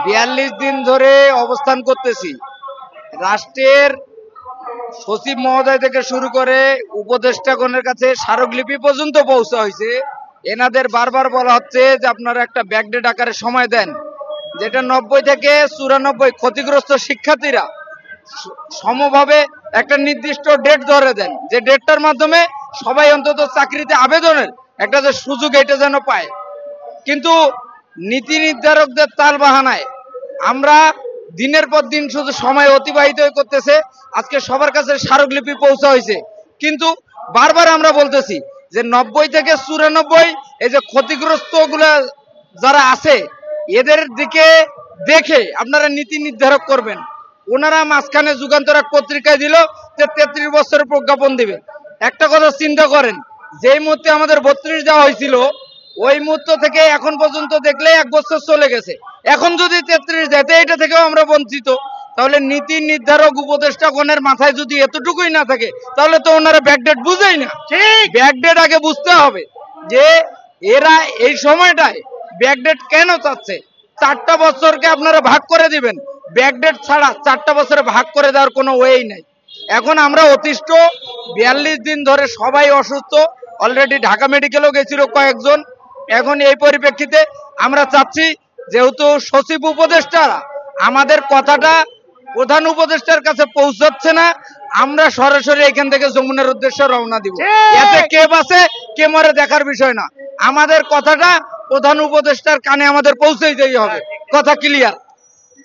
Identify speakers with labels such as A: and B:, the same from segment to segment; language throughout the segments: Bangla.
A: ৪২ দিন ধরে অবস্থান করতেছি। রাষ্ট্রের সচিব মহোদয় থেকে শুরু করে উপদেষ্টাগণের কাছে স্মারকলিপি পর্যন্ত পৌঁছা হয়েছে। এনাদের বারবার বলা হচ্ছে যে আপনারা একটা ব্যাকডেট আকারে সময় দেন, যেটা ৯০ থেকে ৯৪ ক্ষতিগ্রস্ত শিক্ষার্থীরা সমভাবে একটা নির্দিষ্ট ডেট ধরে দেন, যে ডেটটার মাধ্যমে সবাই অন্তত চাকরিতে আবেদনের একটা যে সুযোগ এটা যেন পায়। কিন্তু নীতি নির্ধারকদের তাল বাহানায় আমরা দিনের পর দিন শুধু সময় অতিবাহিত করতেছে। আজকে সবার কাছে স্মারকলিপি পৌঁছা হয়েছে, কিন্তু বারবার আমরা বলতেছি যে ৯০ থেকে ৯৪ এই যে ক্ষতিগ্রস্ত গুলা যারা আছে এদের দিকে দেখে আপনারা নীতি নির্ধারক করবেন। ওনারা মাঝখানে যুগান্তর এক পত্রিকায় দিল যে ৩৩ বছরের প্রজ্ঞাপন দিবে। একটা কথা চিন্তা করেন, যেই মুহূর্তে আমাদের ৩২ দেওয়া হয়েছিল ওই মুহূর্ত থেকে এখন পর্যন্ত দেখলে ১ বছর চলে গেছে। এখন যদি ৩৩ দেয় এটা থেকেও আমরা বঞ্চিত। তাহলে নীতি নির্ধারক উপদেষ্টাগণের মাথায় যদি এতটুকুই না থাকে তাহলে তো ওনারা ব্যাকডেট বুঝেই না। ঠিক, ব্যাকডেট আগে বুঝতে হবে যে এরা এই সময়টায় ব্যাকডেট কেন চাচ্ছে। ৪টা বছরকে আপনারা ভাগ করে দিবেন, ব্যাকডেট ছাড়া ৪টা বছরে ভাগ করে দেওয়ার কোনো ওয়েই নাই। এখন আমরা অতিষ্ঠ, ৪২ দিন ধরে সবাই অসুস্থ, অলরেডি ঢাকা মেডিকেলও গেছিল কয়েকজন। এখন এই পরিপ্রেক্ষিতে আমরা চাচ্ছি, যেহেতু সচিব উপদেষ্টারা আমাদের কথাটা প্রধান উপদেষ্টার কাছে পৌঁছাচ্ছে না, আমরা সরাসরি এখান থেকে যমুনার উদ্দেশ্যে রওনা দিব। এতে কে বাঁচে কে মরে দেখার বিষয় না, আমাদের কথাটা প্রধান উপদেষ্টার কানে আমাদের পৌঁছেই হবে। কথা ক্লিয়ার?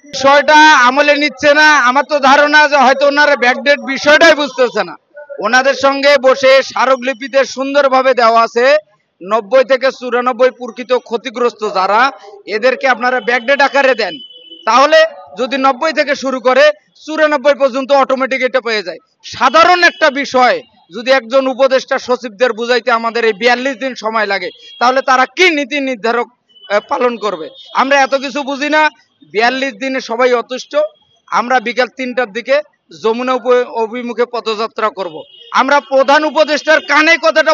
A: বিষয়টা আমলে নিচ্ছে না। আমার তো ধারণা যে হয়তো ওনারা ব্যাকডেট বিষয়টাই বুঝতেছে না। ওনাদের সঙ্গে বসে স্মারকলিপিতে সুন্দরভাবে দেওয়া আছে ৯০ থেকে ৯৪ প্রকৃত ক্ষতিগ্রস্ত যারা, এদেরকে আপনারা ব্যাকডেট আকারে দেন। তাহলে যদি ৯০ থেকে শুরু করে ৯৪ পর্যন্ত অটোমেটিক এটা পেয়ে যায়। সাধারণ একটা বিষয় যদি একজন উপদেষ্টা সচিবদের বুঝাইতে আমাদের এই ৪২ দিন সময় লাগে, তাহলে তারা কি নীতি নির্ধারক পালন করবে? আমরা এত কিছু বুঝি না। ৪২ দিনে সবাই অতুষ্ট। আমরা বিকাল ৩টার দিকে যমুনা অভিমুখে পদযাত্রা করব। আমরা প্রধান উপদেষ্টার কানে কথাটা